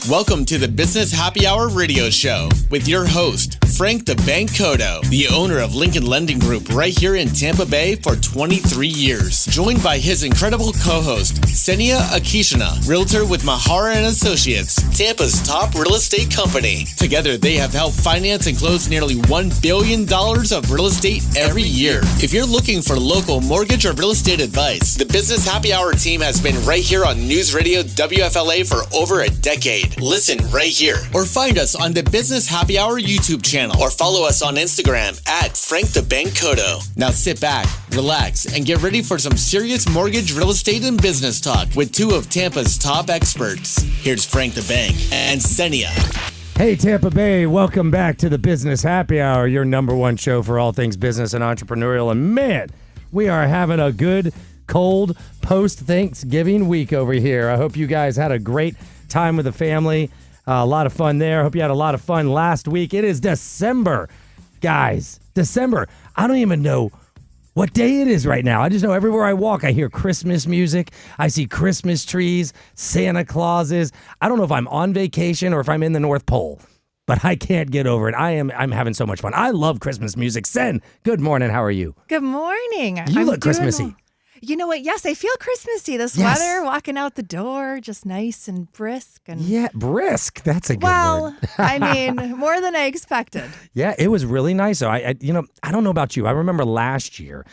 Welcome to the Business Happy Hour radio show with your host, Frank the Bank Cotto, the owner of Lincoln Lending Group right here in Tampa Bay for 23 years. Joined by his incredible co-host, Senia Akishina, realtor with Mahara and Associates, Tampa's top real estate company. Together, they have helped finance and close nearly $1 billion of real estate every year. If you're looking for local mortgage or real estate advice, the Business Happy Hour team has been right here on News Radio WFLA for over a decade. Listen right here or find us on the Business Happy Hour YouTube channel or follow us on Instagram at Frank the Bank Cotto. Now sit back, relax, and get ready for some serious mortgage, real estate, and business talk with two of Tampa's top experts. Here's Frank the Bank and Senia. Hey, Tampa Bay, welcome back to the Business Happy Hour, your number one show for all things business and entrepreneurial. And man, we are having a good, cold post-Thanksgiving week over here. I hope you guys had a great time with the family. A lot of fun there. Hope you had a lot of fun last week. It is December, guys. December. I don't even know what day it is right now. I just know everywhere I walk, I hear Christmas music. I see Christmas trees, Santa Clauses. I don't know if I'm on vacation or if I'm in the North Pole, but I can't get over it. I'm having so much fun. I love Christmas music. Sen, good morning. How are you? Good morning. You look Christmassy. You know what? Yes, I feel Christmassy. This Yes. weather, walking out the door, just nice and brisk. And Yeah, brisk. That's a good well, word. I mean, more than I expected. Yeah, it was really nice. So I don't know about you. I remember last year,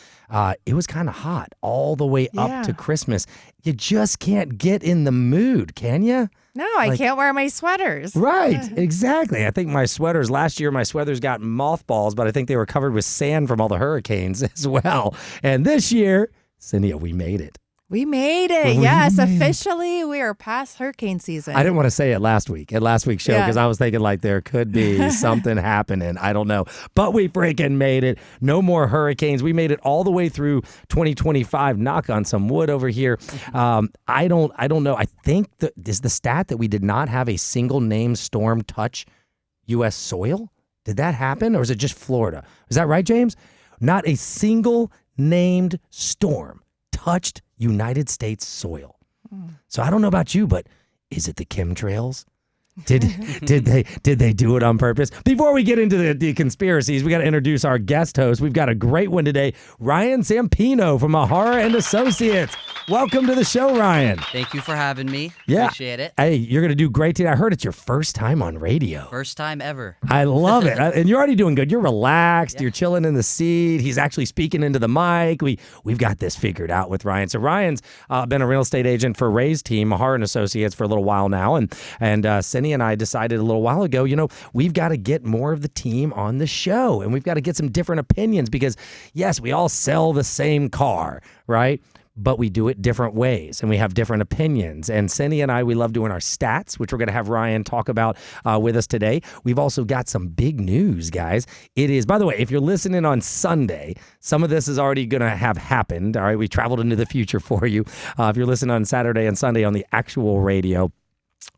it was kind of hot all the way up Yeah. to Christmas. You just can't get in the mood, can you? No, I can't wear my sweaters. Right, exactly. I think my sweaters, last year my sweaters got mothballs, but I think they were covered with sand from all the hurricanes as well. And this year, Senia, we made it. We made it. We Yes, made it. officially, we are past hurricane season. I didn't want to say it last week, at last week's show, Yeah. because I was thinking like there could be something happening. I don't know. But we freaking made it. No more hurricanes. We made it all the way through 2025. Knock on some wood over here. I don't know. I think is the stat that we did not have a single named storm touch U.S. soil? Did that happen? Or is it just Florida? Is that right, James? Not a single named storm touched United States soil. So I don't know about you, but is it the chemtrails? Did they do it on purpose? Before we get into the conspiracies, we got to introduce our guest host. We've got a great one today, Ryan Zampino from Mahara and Associates. Welcome to the show, Ryan. Thank you for having me. Yeah. Appreciate it. Hey, you're going to do great today. I heard it's your first time on radio. First time ever. I love it. And you're already doing good. You're relaxed. You're chilling in the seat. He's actually speaking into the mic. We've got this figured out with Ryan. So Ryan's been a real estate agent for Ray's team, Mahara and Associates, for a little while now. And Senia and I decided a little while ago, we've got to get more of the team on the show. And we've got to get some different opinions because, yes, we all sell the same car, right? But we do it different ways and we have different opinions. And Senia and I, we love doing our stats, which we're going to have Ryan talk about with us today. We've also got some big news, guys. It is, by the way, if you're listening on Sunday, some of this is already going to have happened. All right, we traveled into the future for you. If you're listening on Saturday and Sunday on the actual radio,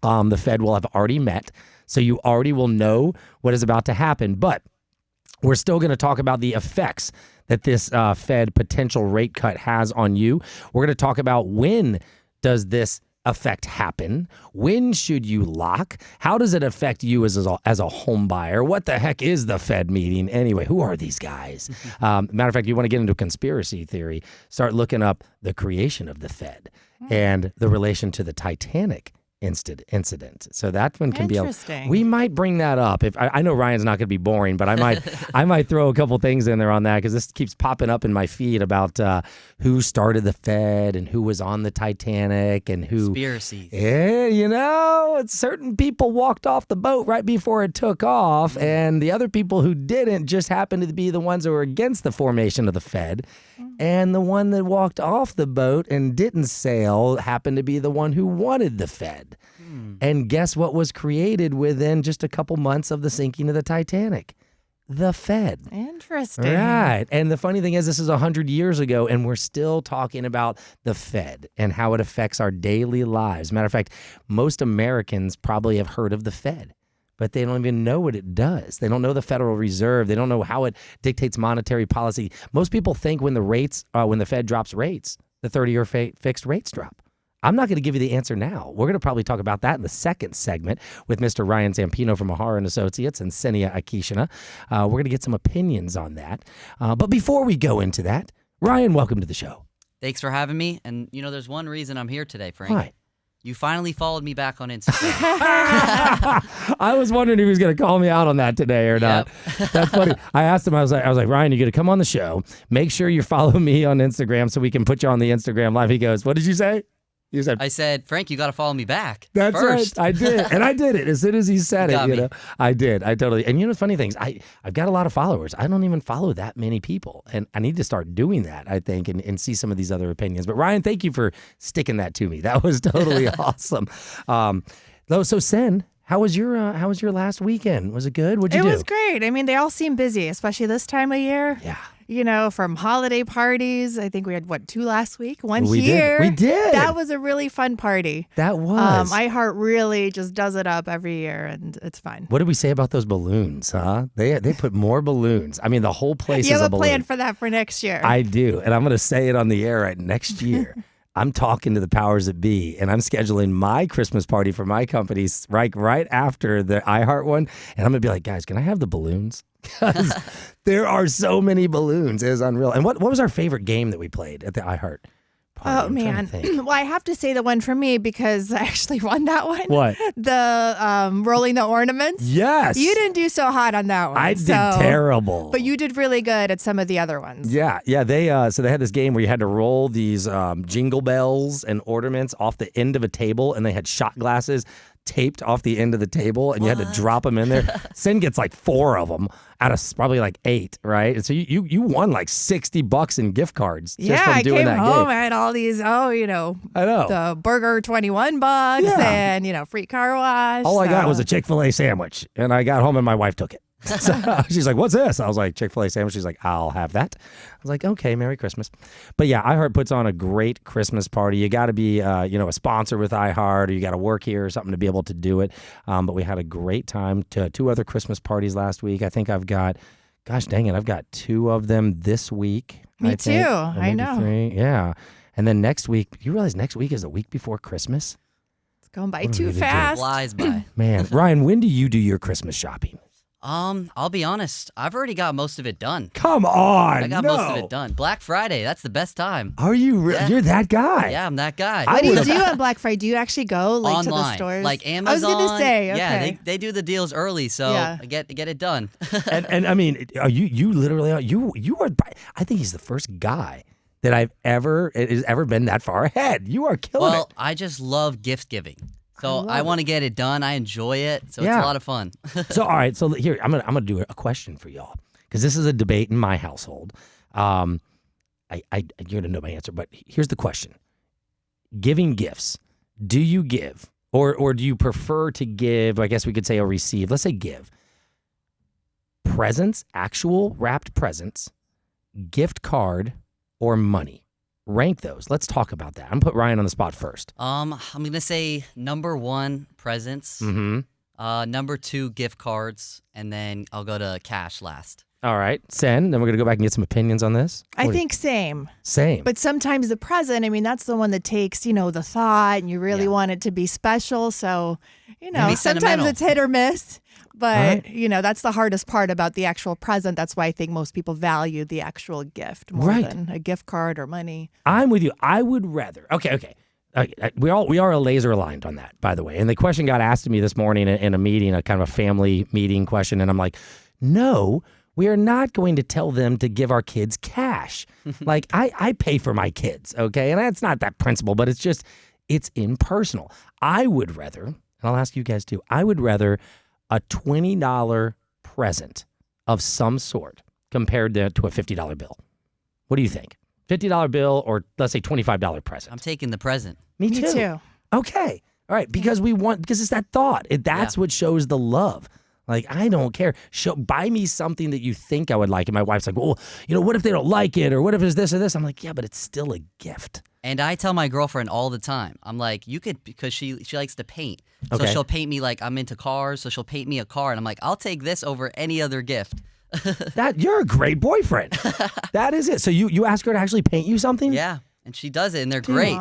the Fed will have already met. So you already will know what is about to happen. But we're still going to talk about the effects that this Fed potential rate cut has on you. We're going to talk about when does this effect happen? When should you lock? How does it affect you as a home buyer? What the heck is the Fed meeting? Anyway, who are these guys? Matter of fact, you want to get into conspiracy theory, start looking up the creation of the Fed and the relation to the Titanic incident. So that one can be Interesting. we might bring that up. If I know Ryan's not going to be boring, but I might throw a couple things in there on that because this keeps popping up in my feed about who started the Fed and who was on the Titanic and who. Conspiracies. Yeah, certain people walked off the boat right before it took off, and the other people who didn't just happened to be the ones that were against the formation of the Fed. And the one that walked off the boat and didn't sail happened to be the one who wanted the Fed. And guess what was created within just a couple months of the sinking of the Titanic? The Fed. Interesting. Right. And the funny thing is, this is 100 years ago, and we're still talking about the Fed and how it affects our daily lives. Matter of fact, most Americans probably have heard of the Fed, but they don't even know what it does. They don't know the Federal Reserve. They don't know how it dictates monetary policy. Most people think when the Fed drops rates, the 30-year fixed rates drop. I'm not going to give you the answer now. We're going to probably talk about that in the second segment with Mr. Ryan Zampino from Mahara and Associates and Senia Akishina. We're going to get some opinions on that. But before we go into that, Ryan, welcome to the show. Thanks for having me. And, there's one reason I'm here today, Frank. Why? You finally followed me back on Instagram. I was wondering if he was going to call me out on that today or not. That's funny. I asked him, I was like, Ryan, you're going to come on the show. Make sure you follow me on Instagram so we can put you on the Instagram live. He goes, what did you say? You said, I said, Frank, you got to follow me back. That's first. right. I did. And I did it as soon as he said Got it. me. I did. I totally. And funny things, I've got a lot of followers. I don't even follow that many people. And I need to start doing that, I think, and see some of these other opinions. But Ryan, thank you for sticking that to me. That was totally awesome. So Sen, how was your last weekend? Was it good? What'd you do? It was great. I mean, they all seem busy, especially this time of year. Yeah. From holiday parties. I think we had, 2 last week? One We here. did. We did. That was a really fun party. That was. iHeart really just does it up every year, and it's fun. What did we say about those balloons, huh? They put more balloons. I mean, the whole place You is have a a balloon. plan for that for next year. I do. And I'm going to say it on the air right next year. I'm talking to the powers that be, and I'm scheduling my Christmas party for my companies right after the iHeart one. And I'm going to be like, guys, can I have the balloons? Because there are so many balloons. It is unreal. And what was our favorite game that we played at the iHeart party? Oh, I'm trying to man. think. Well, I have to say the one for me because I actually won that one. What? The rolling the ornaments. Yes. You didn't do so hot on that one. I did terrible. But you did really good at some of the other ones. Yeah. They so they had this game where you had to roll these jingle bells and ornaments off the end of a table, and they had shot glasses taped off the end of the table, and you had to drop them in there. Sin gets like 4 of them out of probably like 8, right? And so you won like $60 in gift cards just from I doing came that home. game. I had all these, I know. the burger $21 and, free car wash. All I got was a Chick-fil-A sandwich, and I got home and my wife took it. So she's like, what's this? I was like, Chick-fil-A sandwich. She's like, I'll have that. I was like, okay, Merry Christmas. But yeah, iHeart puts on a great Christmas party. You got to be, a sponsor with iHeart, or you got to work here or something to be able to do it. But we had a great time. 2 other Christmas parties last week. I think I've got 2 of them this week. Me I think, too. or I maybe know. 3. Yeah. And then next week, you realize next week is the week before Christmas? It's going by What are we too gonna do? fast. Flies by. Man, Ryan, when do you do your Christmas shopping? I'll be honest. I've already got most of it done. Come on. I got most of it done. Black Friday, that's the best time. Are you Yeah. You're that guy. Yeah, I'm that guy. What do you would've- do on Black Friday? Do you actually go to the Online, stores? like Amazon. I was going to say, okay. Yeah, they do the deals early, so Yeah. I get it done. And I mean, are you literally you are. I think he's the first guy that has ever been that far ahead. You are killing Well, it. I just love gift giving. So love I want to get it done. I enjoy it. So Yeah. it's a lot of fun. So all right, so here I'm gonna do a question for y'all because this is a debate in my household. You're gonna know my answer, but here's the question: giving gifts. Do you give, or do you prefer to give? I guess we could say or receive. Let's say give presents, actual wrapped presents, gift card, or money. Rank those. Let's talk about that. I'm gonna put Ryan on the spot first. I'm gonna say number 1, presents. Mm-hmm. Number 2, gift cards, and then I'll go to cash last. All right, Sen. Then we're gonna go back and get some opinions on this. I think same. Same. But sometimes the present, I mean, that's the one that takes, the thought, and you really Yeah. want it to be special. So, Maybe sometimes sentimental. it's hit or miss. But, Right. that's the hardest part about the actual present. That's why I think most people value the actual gift more Right. than a gift card or money. I'm with you. I would rather. Okay. We are a laser aligned on that, by the way. And the question got asked to me this morning in a meeting, a kind of a family meeting question, and I'm like, no. We are not going to tell them to give our kids cash. Like, I pay for my kids, okay? And that's not that principle, but it's impersonal. I would rather, and I'll ask you guys too, I would rather a $20 present of some sort compared to a $50 bill. What do you think? $50 bill or let's say $25 present? I'm taking the present. Me Me too. Okay. All right. Because it's that thought. That's what shows the love. Like, I don't care. Buy me something that you think I would like. And my wife's like, well, what if they don't like it? Or what if it's this or this? I'm like, yeah, but it's still a gift. And I tell my girlfriend all the time, I'm like, you could, because she likes to paint. So Okay. she'll paint me, like, I'm into cars, so she'll paint me a car. And I'm like, I'll take this over any other gift. You're a great boyfriend. That is it. So you ask her to actually paint you something? Yeah. And she does it, and they're great.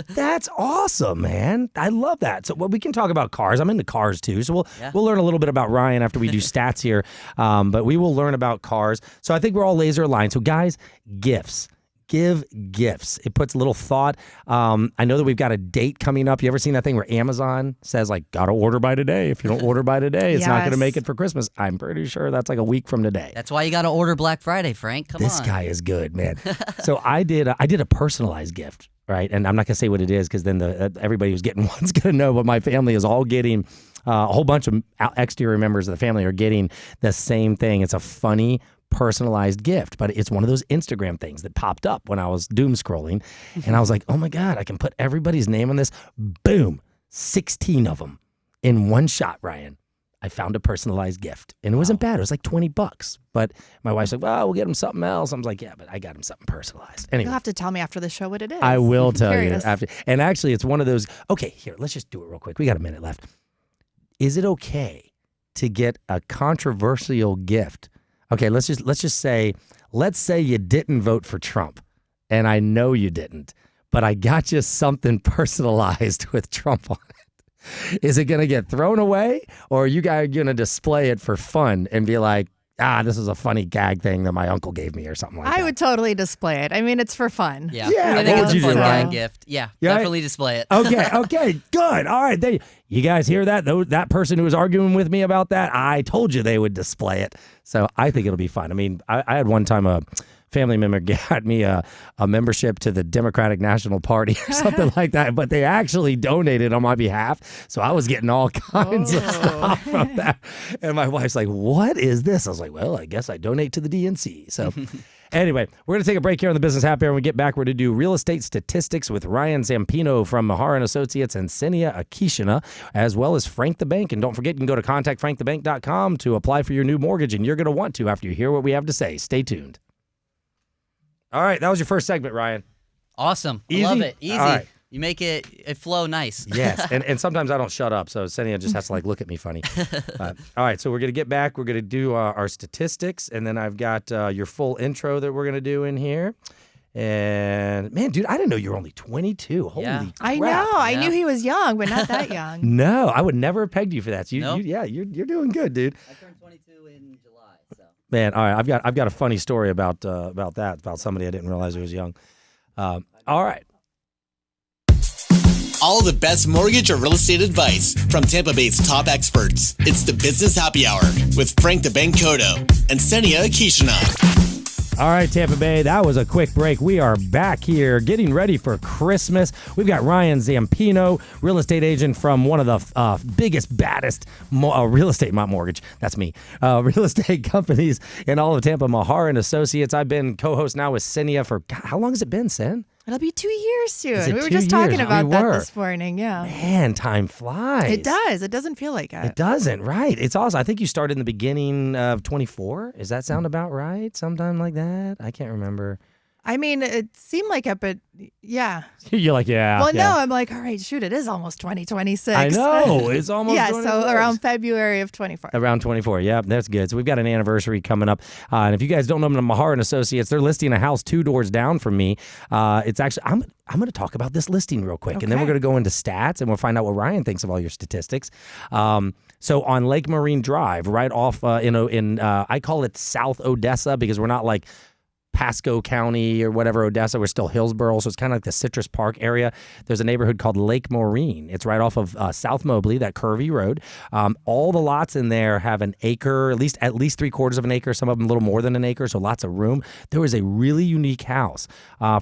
That's awesome, man. I love that. So we can talk about cars. I'm into cars too. So we'll learn a little bit about Ryan after we do stats here. But we will learn about cars. So I think we're all laser aligned. So guys, gifts. Give gifts. It puts a little thought. I know that we've got a date coming up. You ever seen that thing where Amazon says, like, gotta order by today? If you don't order by today, it's not going to make it for Christmas. I'm pretty sure that's like a week from today. That's why you got to order Black Friday, Frank. Come on. This guy is good, man. So I did a personalized gift, right? And I'm not going to say what it is because then everybody who's getting one's going to know, but my family is all getting, a whole bunch of exterior members of the family are getting the same thing. It's a funny, personalized gift, but it's one of those Instagram things that popped up when I was doom scrolling, and I was like, oh my God, I can put everybody's name on this. Boom, 16 of them in one shot, Ryan. I found a personalized gift, and it wasn't bad. It was like $20, but my wife's like, well, we'll get him something else. I was like, yeah, but I got him something personalized. Anyway, You'll have to tell me after the show what it is. I will tell you Curious. after. And actually, it's one of those, okay, here, let's just do it real quick. We got a minute left. Is it okay to get a controversial gift? Okay, let's just say you didn't vote for Trump, and I know you didn't, but I got you something personalized with Trump on it. Is it going to get thrown away, or are you guys going to display it for fun and be like, this is a funny gag thing that my uncle gave me or something like that? I would totally display it. I mean, it's for fun. Yeah, Yeah, I think what it's would a you fun do, Ryan? gag gift. Yeah, Yeah, definitely display it. Okay, good. All right, you guys hear that? That person who was arguing with me about that, I told you they would display it. So I think it'll be fun. I mean, I had one time a family member got me a membership to the Democratic National Party or something like that, but they actually donated on my behalf. So I was getting all kinds of stuff from that. And my wife's like, what is this? I was like, well, I guess I donate to the DNC. So anyway, we're going to take a break here on the Business Happy Hour. When we get back, we're going to do real estate statistics with Ryan Zampino from Mahar & Associates and Senia Akishina, as well as Frank the Bank. And don't forget, you can go to contactfrankthebank.com to apply for your new mortgage, and you're going to want to after you hear what we have to say. Stay tuned. All right, that was your first segment, Ryan. Awesome. Easy? I love it. Easy. All right. You make it flow nice. Yes, and sometimes I don't shut up, so Senia just has to look at me funny. All right, so we're going to get back. We're going to do our statistics, and then I've got your full intro that we're going to do in here. And man, dude, I didn't know you were only 22. Holy crap. I know. I knew he was young, but not that young. No, I would never have pegged you for that. So Nope. you're doing good, dude. I turned 22 in July, so. Man, all right, I've got a funny story about somebody I didn't realize was young. All right. All the best mortgage or real estate advice from Tampa Bay's top experts. It's the Business Happy Hour with Frank the Bank Cotto and Senia Akishina. All right, Tampa Bay, that was a quick break. We are back here getting ready for Christmas. We've got Ryan Zampino, real estate agent from one of the biggest, baddest real estate, not mortgage, that's me, real estate companies in all of Tampa, Mahar & Associates. I've been co-host now with Senia for, God, how long has it been, Sen? It'll be 2 years Is soon. it We were 2 just talking years? about We that were. this morning. Yeah. Man, time flies. It does. It doesn't feel like it. It doesn't, right. It's awesome. I think you started in the beginning of 24. Does that sound about right? Sometime like that? I can't remember. I mean, it seemed like it, but yeah. You're like, yeah. Well, yeah. no, I'm like, all right, shoot, it is almost 2026. I know. It's almost Yeah, 24. so around February of 24. Around 24. Yeah, that's good. So we've got an anniversary coming up. And if you guys don't know them, Mahar & Associates, they're listing a house 2 doors down from me. It's actually, I'm going to talk about this listing real quick. And then we're Okay. going to go into stats and we'll find out what Ryan thinks of all your statistics. So on Lake Marine Drive, right off, I call it South Odessa because we're not like Pasco County or whatever, Odessa. We're still Hillsborough, so it's kind of like the Citrus Park area. There's a neighborhood called Lake Maureen. It's right off of South Mobley, that curvy road. All the lots in there have an acre, at least 3/4 of an acre, some of them a little more than an acre, so lots of room. There was a really unique house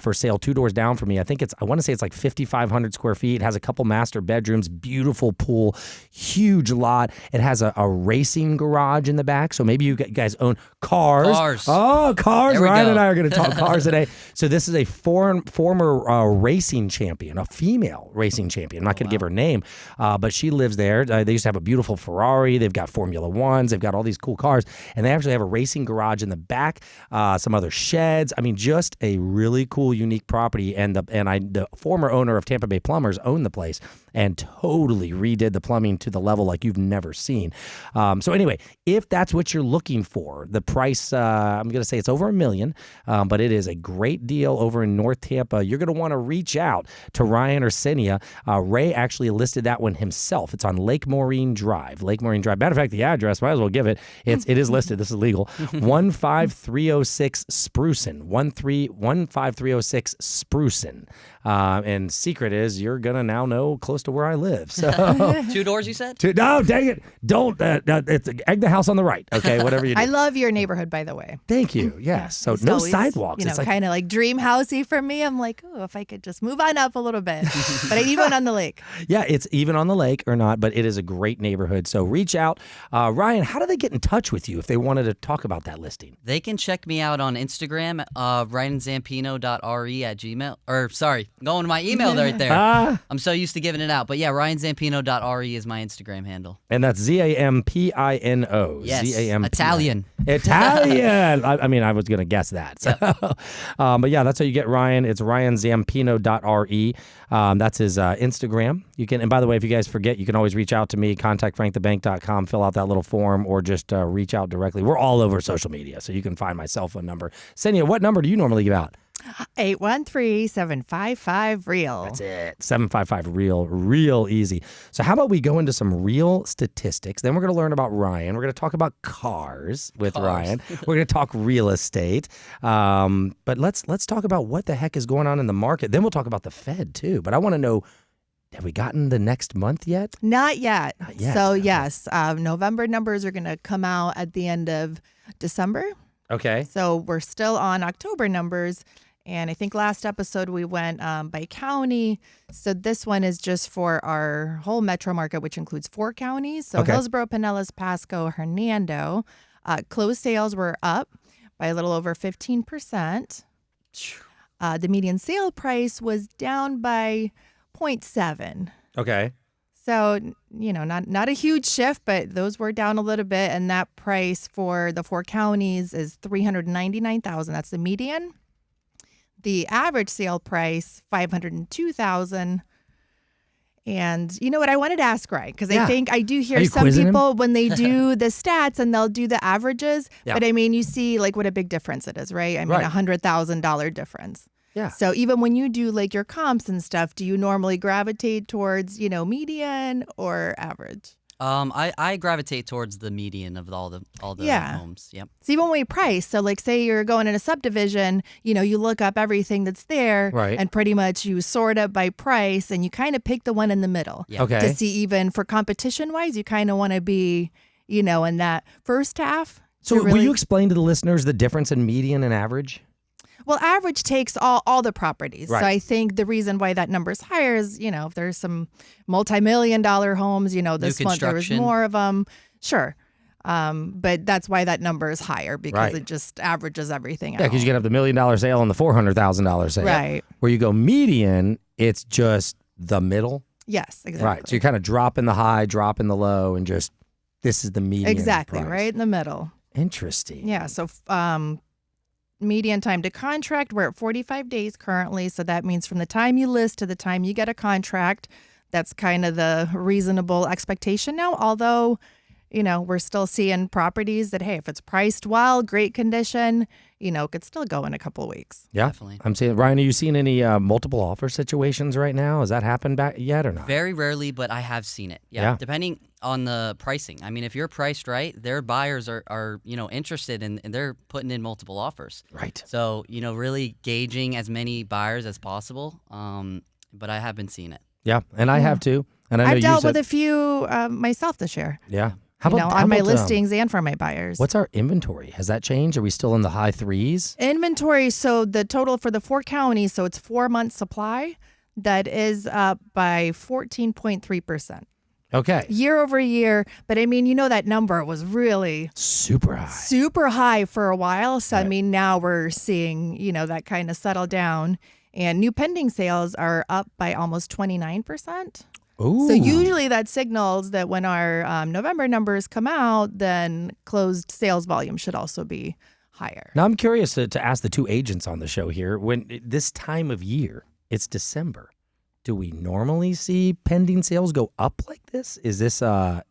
for sale 2 doors down from me. I want to say it's like 5,500 square feet. It has a couple master bedrooms, beautiful pool, huge lot. It has a racing garage in the back, so maybe you guys own cars. Cars. Oh, cars. There we Ryan go. and I are going to talk cars today. So this is a former racing champion, a female racing champion. I'm not going to give her name, but she lives there. They used to have a beautiful Ferrari. They've got Formula Ones. They've got all these cool cars. And they actually have a racing garage in the back, some other sheds. I mean, just a really cool, unique property. And the former owner of Tampa Bay Plumbers owned the place and totally redid the plumbing to the level like you've never seen. So anyway, if that's what you're looking for, the price, I'm going to say it's over $1 million. but it is a great deal over in North Tampa. You're going to want to reach out to Ryan or Senia. Ray actually listed that one himself. It's on Lake Maureen Drive. Lake Maureen Drive. Matter of fact, the address, might as well give it. It is listed. This is legal. 15306 Sprucin. 15306 Sprucin. And secret is you're going to now know close to where I live. So 2 doors, you said? no, dang it. Don't. It's egg the house on the right. Okay, whatever you do. I love your neighborhood, by the way. Thank you. Yes. So It's no always, sidewalks. You know, It's like, kind of like dream housey for me. I'm like, oh, if I could just move on up a little bit. But I need one on the lake. yeah, it's even on the lake or not, but it is a great neighborhood. So reach out. Ryan, how do they get in touch with you if they wanted to talk about that listing? They can check me out on Instagram, ryanzampino.re at gmail. Or, sorry, going to my email right there. I'm so used to giving it out. But yeah, ryanzampino.re is my Instagram handle. And that's Zampino. Yes, Zampino. Italian. Italian. I mean, I was going to guess that. So. But yeah, that's how you get Ryan. It's ryanzampino.re. That's his Instagram. You can, and by the way, if you guys forget, you can always reach out to me, contact frankthebank.com, fill out that little form, or just reach out directly. We're all over social media, so you can find my cell phone number. Senia, what number do you normally give out? 813-755-REAL. That's it. 755-REAL. Real easy. So how about we go into some real statistics? Then we're going to learn about Ryan. We're going to talk about cars with Ryan. We're going to talk real estate. But let's talk about what the heck is going on in the market. Then we'll talk about the Fed too. But I want to know, have we gotten the next month yet? Not yet. Not yet. So, yes, November numbers are going to come out at the end of December. Okay. So we're still on October numbers. And I think last episode we went by county. So this one is just for our whole metro market, which includes 4 counties. So Okay. Hillsborough, Pinellas, Pasco, Hernando. Closed sales were up by a little over 15%. The median sale price was down by 0.7. Okay. So, not a huge shift, but those were down a little bit. And that price for the 4 counties is $399,000. That's the median. The average sale price, $502,000. And you know what? I wanted to ask Ryan, because Yeah. I think I do Are hear you some quizzing him? people when they do the stats and they'll do the averages. Yeah. But I mean, you see like what a big difference it is, right? I mean, Right. $100,000 difference. Yeah. So even when you do like your comps and stuff, do you normally gravitate towards, median or average? I gravitate towards the median of all the Yeah. homes. Yep. So even when we price, so like say you're going in a subdivision, you look up everything that's there Right. and pretty much you sort it by price and you kind of pick the one in the middle. Yeah. Okay. To see even for competition wise, you kind of want to be, in that first half. So to will really- you explain to the listeners the difference in median and average? Well, average takes all the properties. Right. So I think the reason why that number is higher is, if there's some multi-million-dollar homes, this month there was construction. more of them. Sure. But that's why that number is higher because Right. it just averages everything out. Yeah, because you can have the $1 million sale and the $400,000 sale. Right. Where you go median, it's just the middle. Yes, exactly. Right. So you're kind of dropping the high, dropping the low, and just this is the median. Exactly, price. right in the middle. Interesting. Yeah, so median time to contract, we're at 45 days currently. So that means from the time you list to the time you get a contract, that's kind of the reasonable expectation now. Although, we're still seeing properties that, hey, if it's priced well, great condition, could still go in a couple of weeks. Yeah. Definitely. I'm seeing, Ryan, are you seeing any multiple offer situations right now? Has that happened back yet or not? Very rarely, but I have seen it. Yeah. Depending on the pricing. I mean, if you're priced right, their buyers are interested and they're putting in multiple offers. Right. So, really gauging as many buyers as possible. But I have been seeing it. Yeah. And I have too. And I know I've dealt you with said, a few myself this year, Yeah. How how how my about, listings and for my buyers. What's our inventory? Has that changed? Are we still in the high threes? Inventory, so the total for the 4 counties, so it's 4 months supply, that is up by 14.3%. Okay. Year over year. But I mean, that number was really Super high. super high for a while. So, I Right. mean, now we're seeing, that kind of settle down. And new pending sales are up by almost 29%. Ooh. So usually that signals that when our November numbers come out, then closed sales volume should also be higher. Now, I'm curious to ask the 2 agents on the show here. When this time of year, it's December, do we normally see pending sales go up like this? Is this?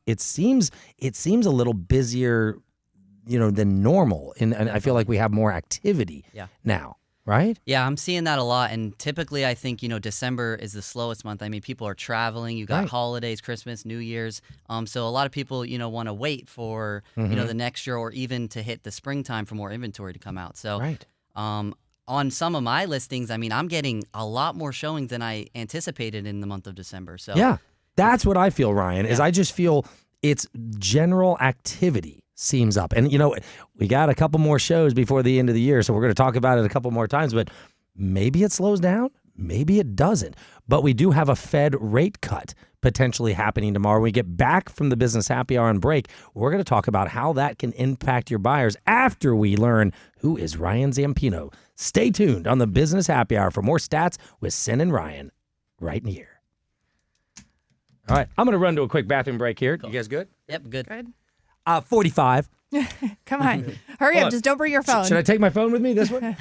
It seems a little busier than normal. And I feel like we have more activity now, right? Yeah, I'm seeing that a lot. And typically, I think, December is the slowest month. I mean, people are traveling. You got holidays, Christmas, New Year's. So a lot of people, want to wait for, the next year or even to hit the springtime for more inventory to come out. So on some of my listings, I mean, I'm getting a lot more showings than I anticipated in the month of December. So yeah, that's what I feel, Ryan, is I just feel it's general activity seems up. And, we got a couple more shows before the end of the year, so we're going to talk about it a couple more times, but maybe it slows down, maybe it doesn't. But we do have a Fed rate cut potentially happening tomorrow. When we get back from the Business Happy Hour and break, we're going to talk about how that can impact your buyers after we learn who is Ryan Zampino. Stay tuned on the Business Happy Hour for more stats with Sin and Ryan right here. All right, I'm going to run to a quick bathroom break here. Cool. You guys good? Yep, good. 45. Come on. Hurry up. Just don't bring your phone. Should I take my phone with me, this one?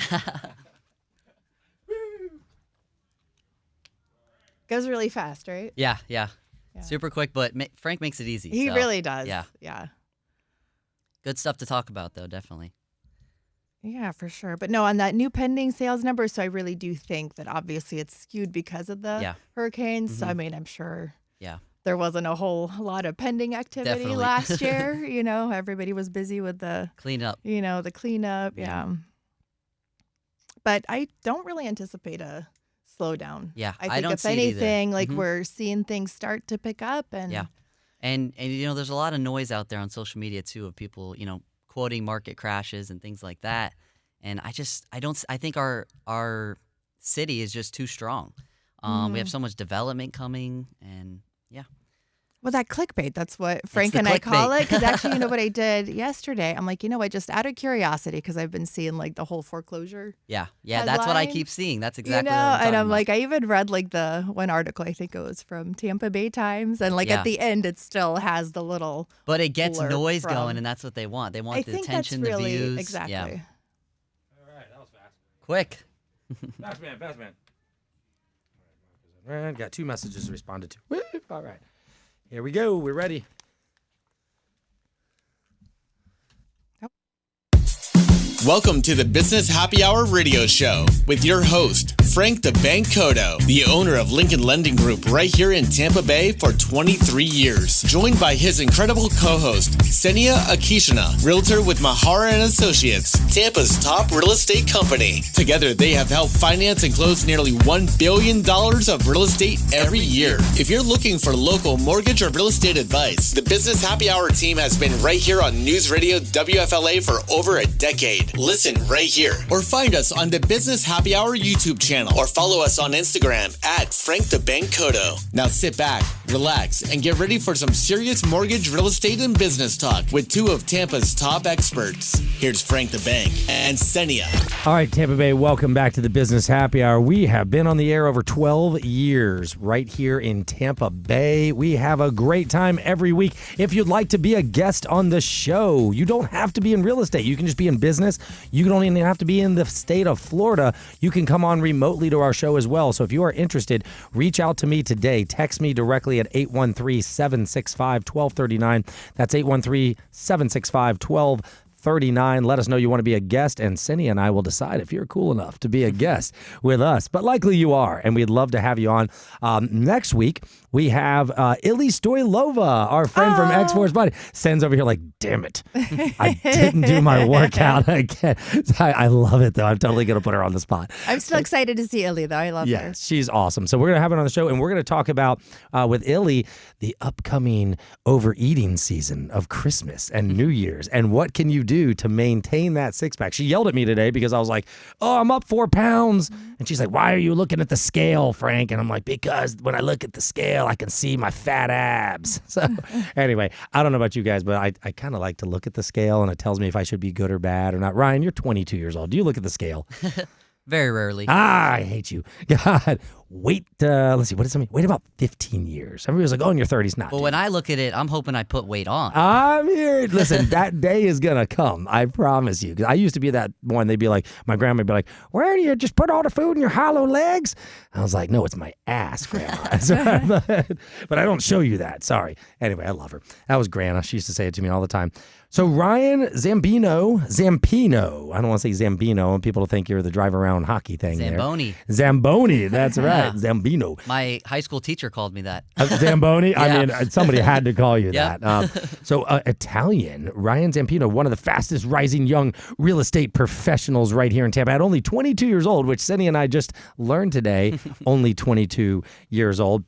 Goes really fast, right? Yeah. Super quick, but Frank makes it easy. He really does. Yeah. Good stuff to talk about, though, definitely. Yeah, for sure. But no, on that new pending sales number, so I really do think that obviously it's skewed because of the hurricanes. Mm-hmm. So, I mean, I'm sure there wasn't a whole lot of pending activity last year. Everybody was busy with the cleanup. The cleanup. Yeah. But I don't really anticipate a slowdown. Yeah, I think don't if see it anything, either. Like we're seeing things start to pick up. And And there's a lot of noise out there on social media too of people, quoting market crashes and things like that. And I think our city is just too strong. We have so much development coming, and well, that clickbait, that's what Frank and I call it. Because actually, what I did yesterday? I'm like, just out of curiosity, because I've been seeing like the whole foreclosure. Yeah, that's what I keep seeing. That's exactly what I'm talking and I'm about. like, I even read like the one article, I think it was from Tampa Bay Times, and like at the end, it still has the little. But it gets noise going, and that's what they want. They want the attention, the views. Exactly. Yeah. All right, that was fast. Quick. Fast man. Got 2 messages responded to. Woo! All right. Here we go. We're ready. Welcome to the Business Happy Hour radio show with your host, Frank the Bank Cotto, the owner of Lincoln Lending Group right here in Tampa Bay for 23 years. Joined by his incredible co-host, Senia Akishina, realtor with Mahara and Associates, Tampa's top real estate company. Together, they have helped finance and close nearly $1 billion of real estate every year. If you're looking for local mortgage or real estate advice, the Business Happy Hour team has been right here on News Radio WFLA for over a decade. Listen right here or find us on the Business Happy Hour YouTube channel or follow us on Instagram at Frank the Bank Cotto. Now sit back, relax, and get ready for some serious mortgage, real estate, and business talk with 2 of Tampa's top experts. Here's Frank the Bank and Senia. All right, Tampa Bay, welcome back to the Business Happy Hour. We have been on the air over 12 years right here in Tampa Bay. We have a great time every week. If you'd like to be a guest on the show, you don't have to be in real estate. You can just be in business. You don't even have to be in the state of Florida. You can come on remotely to our show as well. So if you are interested, reach out to me today. Text me directly at 813-765-1239. That's 813-765-1239. Let us know you want to be a guest, and Cindy and I will decide if you're cool enough to be a guest with us. But likely you are, and we'd love to have you on. Next week, we have Illy Stoylova, our friend from X-Force Body. Sends over here like, damn it, I didn't do my workout again. I love it, though. I'm totally going to put her on the spot. I'm still excited to see Illy, though. I love her. Yeah, she's awesome. So we're going to have her on the show, and we're going to talk about, with Illy, the upcoming overeating season of Christmas and New Year's, and what can you do to maintain that six-pack. She yelled at me today because I was like, oh, I'm up 4 pounds. And she's like, why are you looking at the scale, Frank? And I'm like, because when I look at the scale, I can see my fat abs. So anyway, I don't know about you guys, but I kind of like to look at the scale, and it tells me if I should be good or bad or not. Ryan, you're 22 years old. Do you look at the scale? Very rarely. I hate you. God, wait, let's see, what did somebody, wait about 15 years. Everybody was like, oh, in your 30s, not. But when I look at it, I'm hoping I put weight on. I'm here. Listen, that day is going to come. I promise you. 'Cause I used to be that one. They'd be like, my grandma would be like, where do you just put all the food in your hollow legs? I was like, no, it's my ass, Grandma. But I don't show you that. Sorry. Anyway, I love her. That was Grandma. She used to say it to me all the time. So Ryan Zampino, I don't want to say Zambino, and people will think you're the drive around hockey thing Zamboni. there. Zamboni, that's right, Zambino. My high school teacher called me that. Zamboni? Yeah. I mean, somebody had to call you Yep. that. So Italian, Ryan Zampino, one of the fastest rising young real estate professionals right here in Tampa, at only 22 years old, which Cindy and I just learned today, only 22 years old.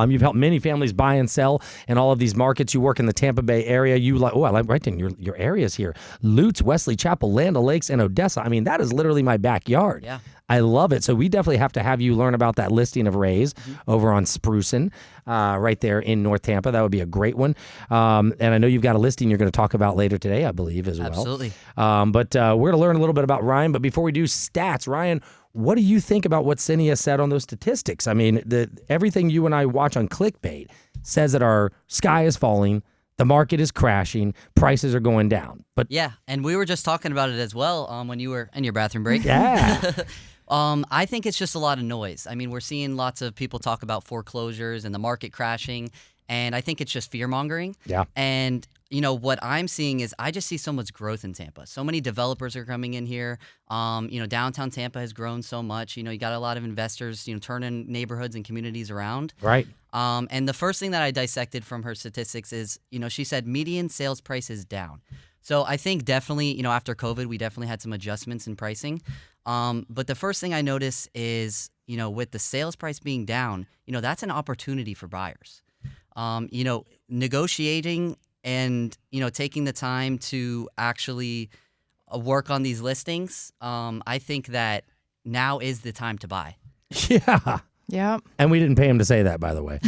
You've helped many families buy and sell in all of these markets. You work in the Tampa Bay area. You like, I like right in your areas here. Lutz, Wesley Chapel, Land O'Lakes, and Odessa. I mean, that is literally my backyard. Yeah. I love it. So we definitely have to have you learn about that listing of Rays over on Sprucin, right there in North Tampa. That would be a great one. And I know you've got a listing you're going to talk about later today, I believe, as well. Absolutely. But we're going to learn a little bit about Ryan. But before we do stats, Ryan, what do you think about what Cinia said on those statistics? I mean, everything you and I watch on clickbait says that our sky is falling, the market is crashing, prices are going down. But Yeah, and we were just talking about it as well when you were in your bathroom break. yeah, I think it's just a lot of noise. I mean, we're seeing lots of people talk about foreclosures and the market crashing, and I think it's just fear-mongering. Yeah. And, what I'm seeing is I just see so much growth in Tampa. So many developers are coming in here. Downtown Tampa has grown so much. You got a lot of investors, turning neighborhoods and communities around. right. And the first thing that I dissected from her statistics is, she said median sales price is down. So I think definitely, after COVID, we definitely had some adjustments in pricing. But the first thing I notice is, with the sales price being down, that's an opportunity for buyers. Negotiating and, taking the time to actually work on these listings, I think that now is the time to buy. Yeah. Yeah. And we didn't pay him to say that, by the way.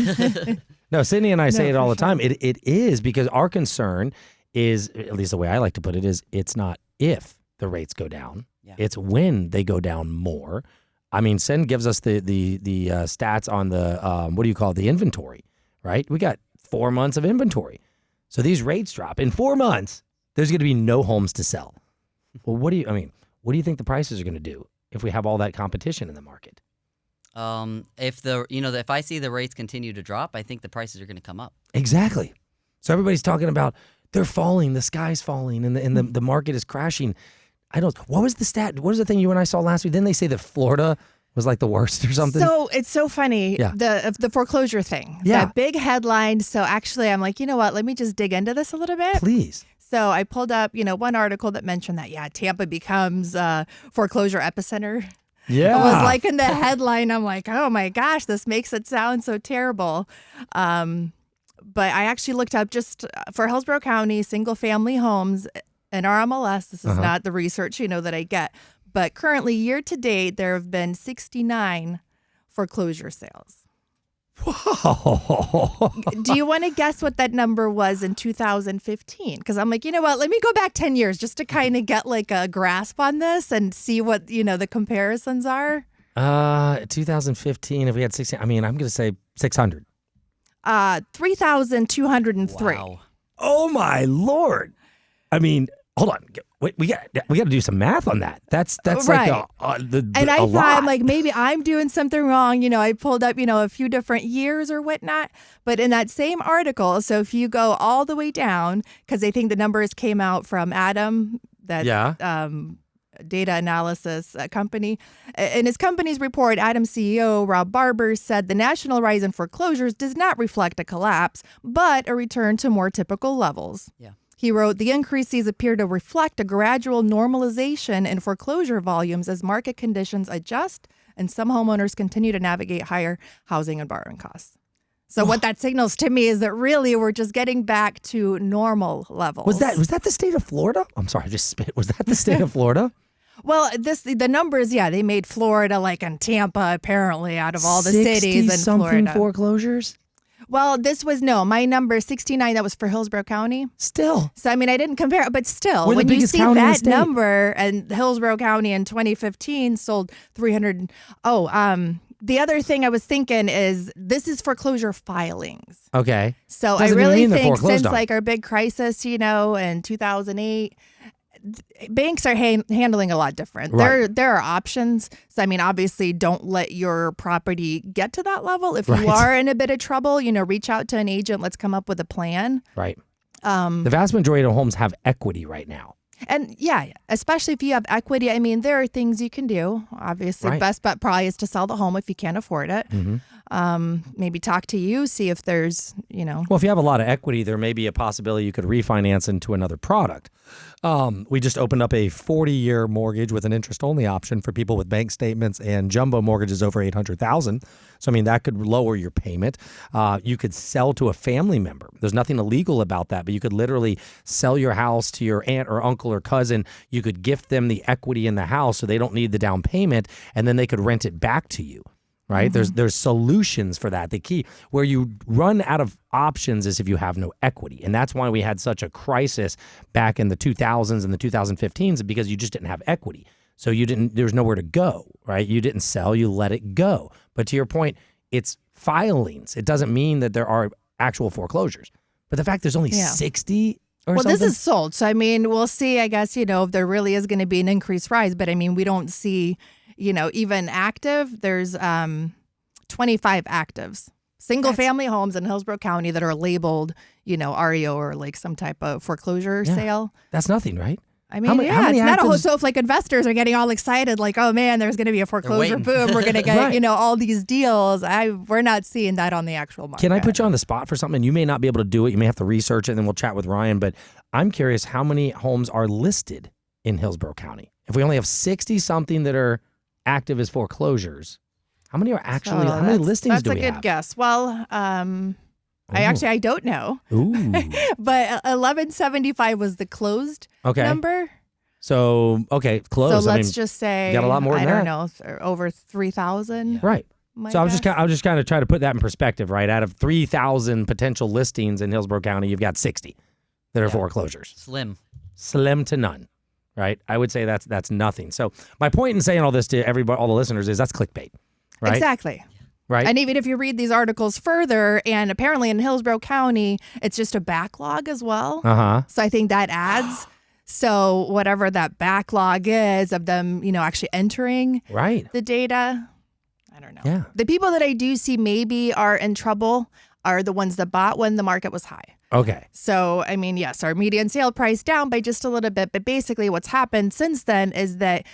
No, Sydney and I say it all the time. It is because our concern is, at least the way I like to put it, is it's not if the rates go down. Yeah. It's when they go down more. I mean, Sen gives us the stats on the, what do you call it, the inventory, right? We got 4 months of inventory. So these rates drop. In 4 months, there's going to be no homes to sell. Well, what do you think the prices are going to do if we have all that competition in the market? If I see the rates continue to drop, I think the prices are going to come up. Exactly. So everybody's talking about they're falling, the sky's falling, and the market is crashing. What was the stat? What was the thing you and I saw last week? Didn't they say that Florida was like the worst or something? So it's so funny, Yeah. the foreclosure thing. Yeah. That big headline. So actually, I'm like, you know what? Let me just dig into this a little bit. Please. So I pulled up, one article that mentioned that, Tampa becomes a foreclosure epicenter. Yeah. I was like in the headline, I'm like, oh my gosh, this makes it sound so terrible. But I actually looked up just for Hillsborough County, single family homes and RMLS. This is not the research, that I get. But currently, year to date, there have been 69 foreclosure sales. Whoa. Do you want to guess what that number was in 2015? Because I'm like, you know what? Let me go back 10 years just to kind of get like a grasp on this and see what, the comparisons are. 2015, if we had 16, I'm going to say 600. 3,203. Wow. Oh my Lord. Hold on. Wait, we got to do some math on that. That's Right. like And I a thought, lot. I'm like, maybe I'm doing something wrong. I pulled up, a few different years or whatnot. But in that same article, so if you go all the way down, because I think the numbers came out from Adam, that data analysis company. In his company's report, Adam CEO Rob Barber said the national rise in foreclosures does not reflect a collapse, but a return to more typical levels. Yeah. He wrote, the increases appear to reflect a gradual normalization in foreclosure volumes as market conditions adjust and some homeowners continue to navigate higher housing and borrowing costs. So what that signals to me is that really we're just getting back to normal levels. Was that the state of Florida? I'm sorry, I just spit. Was that the state of Florida? Well, the numbers, they made Florida like in Tampa, apparently, out of all the cities in 60-something Florida. foreclosures? Well, this was my number 69. That was for Hillsborough County. Still. So I didn't compare, but still, We're the when you biggest see county in the that state. number, and Hillsborough County in 2015 sold 300. the other thing I was thinking is this is foreclosure filings. Okay. So Doesn't I even really mean they're think foreclosed since on. like our big crisis, in 2008, banks are handling a lot different. Right. There are options. So I mean, obviously, don't let your property get to that level. If Right. you are in a bit of trouble, reach out to an agent. Let's come up with a plan. Right. The vast majority of homes have equity right now. And yeah, especially if you have equity, I mean, there are things you can do. Obviously, Right. best bet probably is to sell the home if you can't afford it. Maybe talk to you, see if there's, Well, if you have a lot of equity, there may be a possibility you could refinance into another product. We just opened up a 40-year mortgage with an interest-only option for people with bank statements and jumbo mortgages over $800,000. So, I mean, that could lower your payment. You could sell to a family member. There's nothing illegal about that, but you could literally sell your house to your aunt or uncle or cousin. You could gift them the equity in the house so they don't need the down payment, and then they could rent it back to you. Right? There's solutions for that. The key where you run out of options is if you have no equity. And that's why we had such a crisis back in the 2000s and the 2015s, because you just didn't have equity. So there's nowhere to go, right? You didn't sell, you let it go. But to your point, it's filings. It doesn't mean that there are actual foreclosures. But the fact there's only 60 or well, something. this is sold. So, I mean, we'll see, I guess, if there really is going to be an increased rise. But I mean, we don't see, even active. There's 25 actives, single family homes in Hillsborough County that are labeled, REO or like some type of foreclosure sale. That's nothing, right? I mean, how many it's not a whole. actives- So if like investors are getting all excited, like, oh man, there's going to be a foreclosure waiting. boom, we're going to get, Right. all these deals. We're not seeing that on the actual market. Can I put you on the spot for something? You may not be able to do it. You may have to research it, and then we'll chat with Ryan. But I'm curious how many homes are listed in Hillsborough County. If we only have 60-something that are active as foreclosures, how many are actually, how many listings do we That's a good have? guess. Well, I don't know, Ooh. but 1175 was the closed Okay. number. So, okay, close. So I let's mean, just say you got a lot more than I don't that. know, over 3,000. right. my So I was guess. just kind of trying to put that in perspective, right? Out of 3,000 potential listings in Hillsborough County, you've got 60 that are foreclosures. Slim. Slim to none, right? I would say that's nothing. So my point in saying all this to everybody, all the listeners, is that's clickbait, right? Exactly. Right. And even if you read these articles further, and apparently in Hillsborough County, it's just a backlog as well. Uh-huh. So I think that adds. So whatever that backlog is of them, actually entering Right. the data, I don't know. Yeah. The people that I do see maybe are in trouble are the ones that bought when the market was high. Okay. So, I mean, yes, our median sale price down by just a little bit, but basically what's happened since then is that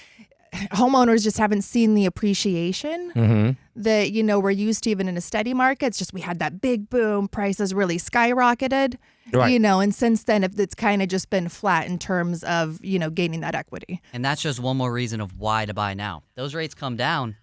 homeowners just haven't seen the appreciation that, we're used to even in a steady market. It's just we had that big boom, prices really skyrocketed, Right. and since then it's kind of just been flat in terms of, gaining that equity. And that's just one more reason of why to buy now. Those rates come down.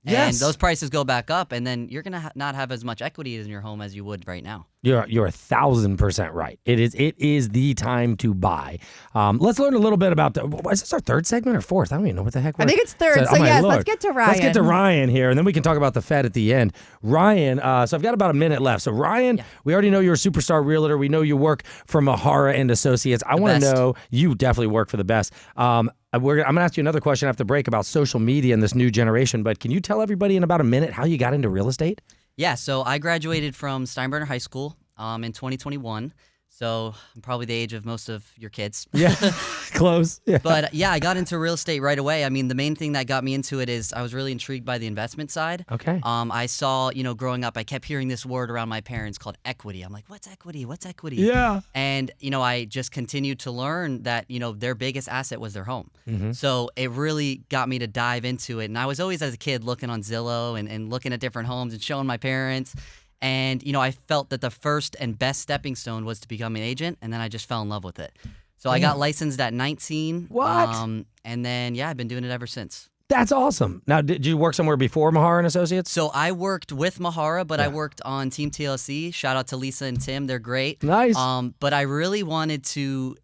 Yes. And those prices go back up, and then you're going to not have as much equity in your home as you would right now. You're 1,000% right. It is the time to buy. Let's learn a little bit about is this our third segment or fourth? I don't even know what the heck. I think it's third. So my yes, Lord. let's get to Ryan. Let's get to Ryan here, and then we can talk about the Fed at the end. Ryan, so I've got about a minute left. So Ryan, we already know you're a superstar realtor. We know you work for Mahara and Associates. I want to best. know you definitely work for the best. I'm going to ask you another question after the break about social media and this new generation. But can you tell everybody in about a minute how you got into real estate? Yeah, so I graduated from Steinbrenner High School in 2021. So I'm probably the age of most of your kids. Yeah, close. Yeah. But yeah, I got into real estate right away. I mean, the main thing that got me into it is I was really intrigued by the investment side. Okay. I saw, growing up, I kept hearing this word around my parents called equity. I'm like, what's equity? What's equity? Yeah. And, I just continued to learn that, their biggest asset was their home. Mm-hmm. So it really got me to dive into it. And I was always, as a kid, looking on Zillow and looking at different homes and showing my parents. And, I felt that the first and best stepping stone was to become an agent. And then I just fell in love with it. So I got licensed at 19. What? And then, I've been doing it ever since. That's awesome. Now, did you work somewhere before Mahara and Associates? So I worked with Mahara, but I worked on Team TLC. Shout out to Lisa and Tim. They're great. Nice. But I really wanted to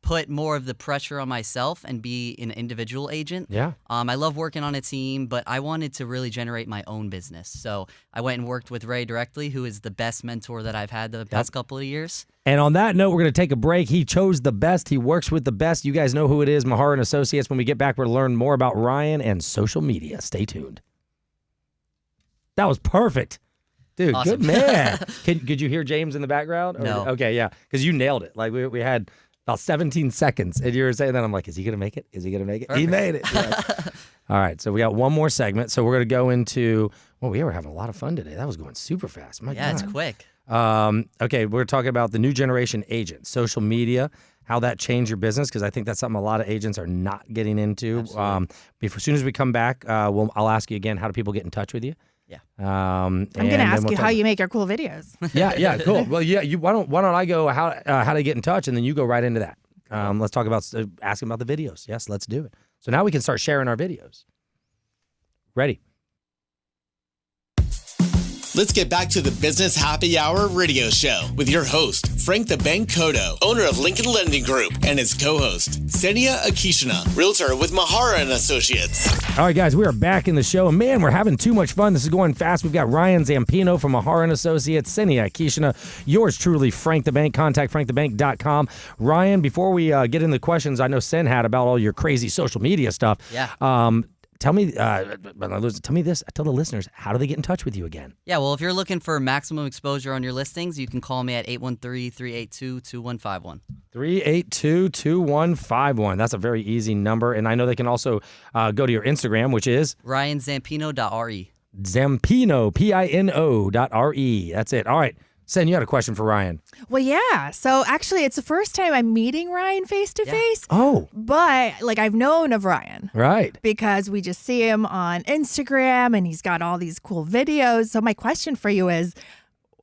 put more of the pressure on myself and be an individual agent. Yeah. I love working on a team, but I wanted to really generate my own business. So I went and worked with Ray directly, who is the best mentor that I've had the past couple of years. And on that note, we're going to take a break. He chose the best. He works with the best. You guys know who it is, Mahara and Associates. When we get back, we're going to learn more about Ryan and social media. Stay tuned. That was perfect. Dude, Awesome. good man. Could you hear James in the background? No. Okay, yeah. Because you nailed it. Like, we had about 17 seconds, and you were saying that. I'm like, is he going to make it? Is he going to make it? Perfect. He made it. Yes. All right, so we got one more segment. So we're going to go into, well, we were having a lot of fun today. That was going super fast. My Yeah, God. it's quick. Okay, we're talking about the new generation agent, social media, how that changed your business, because I think that's something a lot of agents are not getting into. As soon as we come back, I'll ask you again, how do people get in touch with you? Yeah. I'm going to ask you how you make your cool videos. Yeah, cool. Well, yeah, why don't I go how to get in touch, and then you go right into that. Let's talk about asking about the videos. Yes, let's do it. So now we can start sharing our videos. Ready? Let's get back to the Business Happy Hour radio show with your host, Frank the Bank Cotto, owner of Lincoln Lending Group, and his co-host, Senia Akishina, realtor with Mahara and Associates. All right, guys, we are back in the show. And man, we're having too much fun. This is going fast. We've got Ryan Zampino from Mahara and Associates, Senia Akishina, yours truly, Frank the Bank. Contact frankthebank.com. Ryan, before we get into the questions I know Sen had about all your crazy social media stuff, tell me this. Tell the listeners, how do they get in touch with you again? Yeah, well, if you're looking for maximum exposure on your listings, you can call me at 813-382-2151. 382-2151. That's a very easy number. And I know they can also go to your Instagram, which is RyanZampino.re. Zampino, Pino.re. That's it. All right. Sen, you had a question for Ryan. Well, yeah. So actually, it's the first time I'm meeting Ryan face to face. Oh. But like I've known of Ryan. Right. Because we just see him on Instagram and he's got all these cool videos. So my question for you is,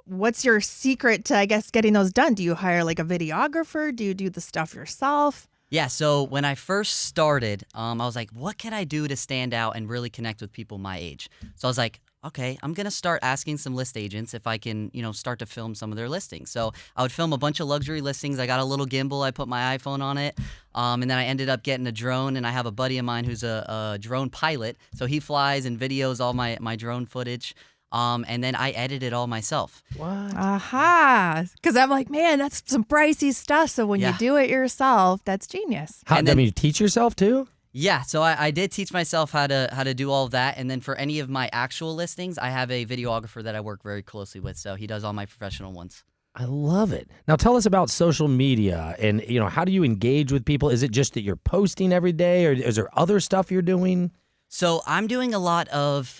what's your secret to, I guess, getting those done? Do you hire like a videographer? Do you do the stuff yourself? Yeah, so when I first started, I was like, what can I do to stand out and really connect with people my age? So I was like, okay, I'm going to start asking some list agents if I can, start to film some of their listings. So I would film a bunch of luxury listings. I got a little gimbal. I put my iPhone on it. And then I ended up getting a drone, and I have a buddy of mine who's a drone pilot. So he flies and videos all my drone footage. And then I edit it all myself. What? Aha. Because I'm like, man, that's some pricey stuff. So when you do it yourself, that's genius. I mean, you teach yourself too? Yeah, so I did teach myself how to do all of that, and then for any of my actual listings, I have a videographer that I work very closely with, so he does all my professional ones. I love it. Now tell us about social media and how do you engage with people? Is it just that you're posting every day, or is there other stuff you're doing? So I'm doing a lot of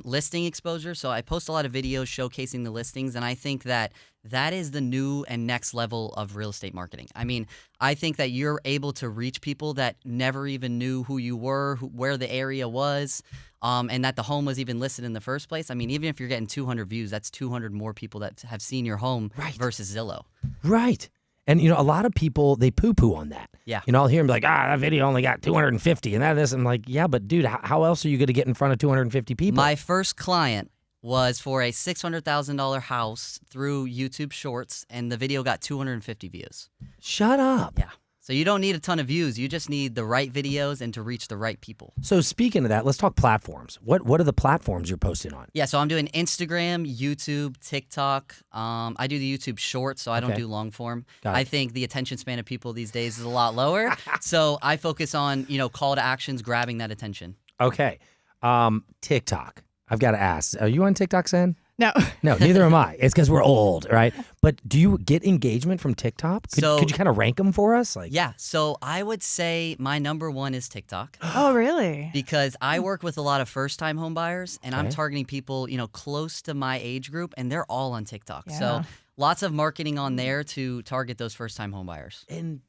listing exposure. So I post a lot of videos showcasing the listings, and I think that is the new and next level of real estate marketing. I mean, I think that you're able to reach people that never even knew who you were, where the area was, and that the home was even listed in the first place. I mean, even if you're getting 200 views, that's 200 more people that have seen your home versus Zillow. Right. And, a lot of people, they poo-poo on that. Yeah. I'll hear them be like, that video only got 250 and that is. I'm like, yeah, but dude, how else are you going to get in front of 250 people? My first client was for a $600,000 house through YouTube Shorts, and the video got 250 views. Shut up. Yeah. So you don't need a ton of views. You just need the right videos and to reach the right people. So speaking of that, let's talk platforms. What are the platforms you're posting on? Yeah, so I'm doing Instagram, YouTube, TikTok. I do the YouTube Shorts, so I don't do long form. I think the attention span of people these days is a lot lower. So I focus on, call to actions, grabbing that attention. Okay. TikTok. I've got to ask. Are you on TikTok, Sen? No. No, neither am I. It's because we're old, right? But do you get engagement from TikTok? Could you kind of rank them for us? Yeah, so I would say my number one is TikTok. Oh, really? Because I work with a lot of first-time home buyers, and I'm targeting people, close to my age group, and they're all on TikTok. Yeah. So lots of marketing on there to target those first-time home buyers. And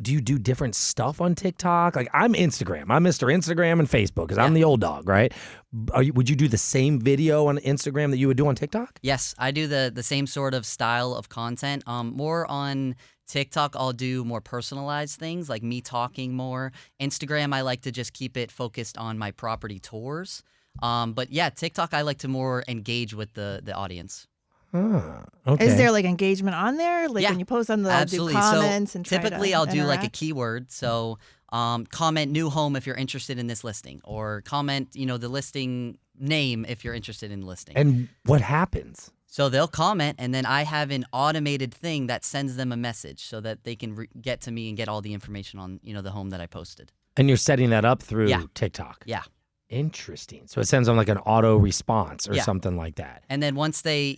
do you do different stuff on TikTok? Like, I'm Instagram. I'm Mr. Instagram and Facebook because I'm the old dog, right? Would you do the same video on Instagram that you would do on TikTok? Yes, I do the same sort of style of content. More on TikTok, I'll do more personalized things like me talking more. Instagram, I like to just keep it focused on my property tours. But yeah, TikTok, I like to more engage with the audience. Okay. Is there like engagement on there? Like when you post on the do comments so and try typically to I'll do like a interact? keyword. So comment new home if you're interested in this listing, or comment, the listing name if you're interested in the listing. And what happens? So they'll comment, and then I have an automated thing that sends them a message so that they can get to me and get all the information on, the home that I posted. And you're setting that up through TikTok. Yeah. Interesting. So it sends them like an auto response or Yeah. something like that. And then once they,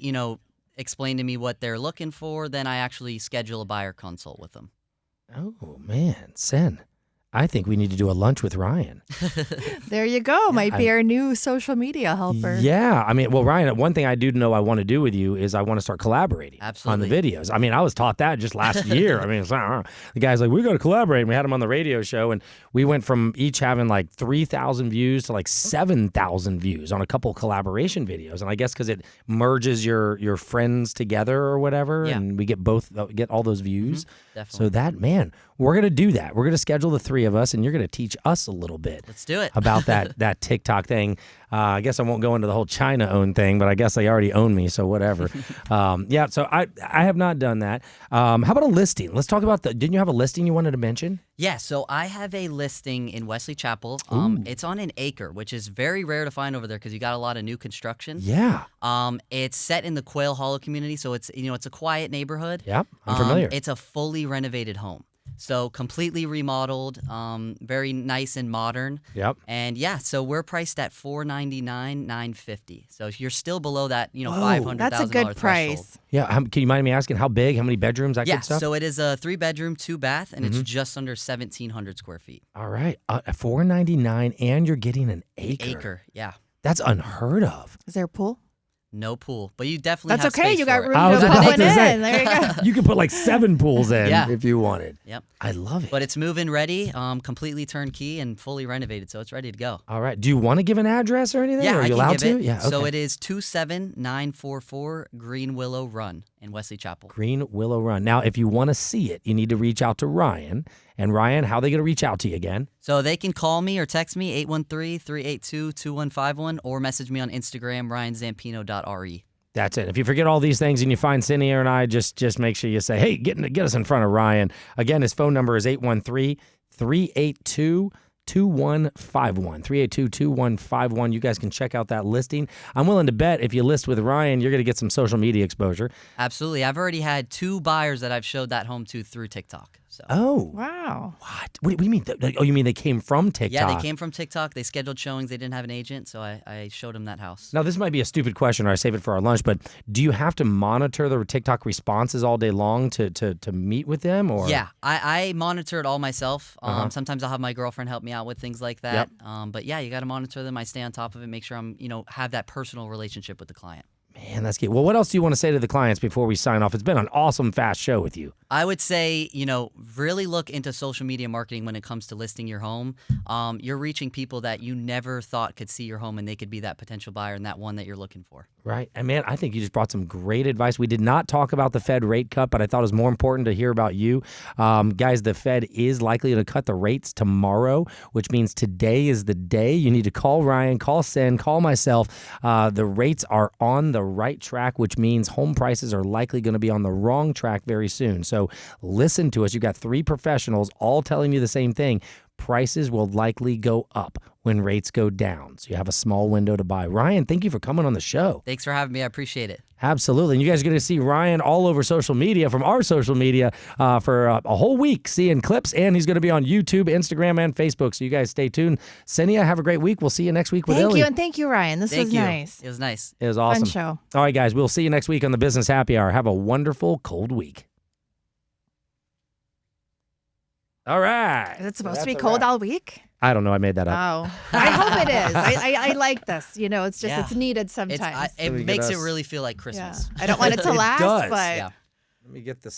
explain to me what they're looking for, then I actually schedule a buyer consult with them. Oh, man. Sen, I think we need to do a lunch with Ryan. There you go. Might be our new social media helper. Yeah. I mean, well, Ryan, one thing I do know I want to do with you is I want to start collaborating Absolutely. on the videos. I mean, I was taught that just last year. I mean, it's like, the guy's like, we got to collaborate. And we had him on the radio show, and we went from each having like 3,000 views to like 7,000 views on a couple collaboration videos. And I guess because it merges your friends together or whatever, Yeah. and we get all those views. Definitely. So that, man, we're going to do that. We're going to schedule the three of us, and you're going to teach us a little bit Let's do it. about that TikTok thing. I guess I won't go into the whole China own thing, but I guess they already own me, so whatever. So I have not done that. How about a listing? Let's talk about didn't you have a listing you wanted to mention? Yeah, so I have a listing in Wesley Chapel. It's on an acre, which is very rare to find over there because you got a lot of new construction. Yeah. It's set in the Quail Hollow community, so it's it's a quiet neighborhood. Yep, I'm familiar. It's a fully renovated home. So completely remodeled, very nice and modern. Yep. And yeah, so we're priced at $499,950. So if you're still below that, $500,000 That's a good price. threshold. Yeah. Can you mind me asking how big, how many bedrooms, that Yeah, good stuff? so it is a 3-bedroom, 2-bath, and it's just under 1,700 square feet. All right. $499, and you're getting an acre. Yeah. That's unheard of. Is there a pool? No pool, but you definitely That's have okay. space You got for it. room I was to put about one to in. say. There you go. You could put like 7 pools in Yeah. if you wanted. Yep. I love it. But it's move-in ready, completely turnkey and fully renovated, so it's ready to go. All right. Do you want to give an address or anything? Yeah, Are I you can allowed give to? it. Yeah. Okay. So it is 27944 Green Willow Run in Wesley Chapel. Green Willow Run. Now, if you want to see it, you need to reach out to Ryan. And Ryan, how are they going to reach out to you again? So they can call me or text me 813-382-2151 or message me on Instagram ryanzampino.re. That's it. If you forget all these things and you find Cynthia and I, just make sure you say, hey, get us in front of Ryan. Again, his phone number is 813-382-2151. 382-2151. You guys can check out that listing. I'm willing to bet if you list with Ryan, you're going to get some social media exposure. Absolutely. I've already had 2 buyers that I've showed that home to through TikTok. So. Oh. Wow. What do you mean? Oh, you mean they came from TikTok? Yeah, they came from TikTok. They scheduled showings. They didn't have an agent, so I showed them that house. Now, this might be a stupid question, or I save it for our lunch, but do you have to monitor the TikTok responses all day long to meet with them? Or Yeah, I monitor it all myself. Sometimes I'll have my girlfriend help me out with things like that. But yeah, you got to monitor them. I stay on top of it, make sure I'm, have that personal relationship with the client. Man, that's good. Well, what else do you want to say to the clients before we sign off? It's been an awesome, fast show with you. I would say, really look into social media marketing when it comes to listing your home. You're reaching people that you never thought could see your home, and they could be that potential buyer and that one that you're looking for. Right. And man, I think you just brought some great advice. We did not talk about the Fed rate cut, but I thought it was more important to hear about you. Guys, the Fed is likely to cut the rates tomorrow, which means today is the day. You need to call Ryan, call Sen, call myself. The rates are on the right track, which means home prices are likely going to be on the wrong track very soon. So listen to us. You've got 3 professionals all telling you the same thing. Prices will likely go up when rates go down. So you have a small window to buy. Ryan, thank you for coming on the show. Thanks for having me. I appreciate it. Absolutely. And you guys are going to see Ryan all over social media from our social media for a whole week, seeing clips. And he's going to be on YouTube, Instagram, and Facebook. So you guys stay tuned. Cynthia, have a great week. We'll see you next week with Thank Illy. you, and thank you, Ryan. This was nice. It was nice. It was awesome. Fun show. All right, guys. We'll see you next week on the Business Happy Hour. Have a wonderful cold week. All right. Is it supposed to be cold all week? I don't know. I made that up. Oh, I hope it is. I like this. It's just it's needed sometimes. It makes it really feel like Christmas. Yeah. I don't want it to last, does. but Yeah. Let me get this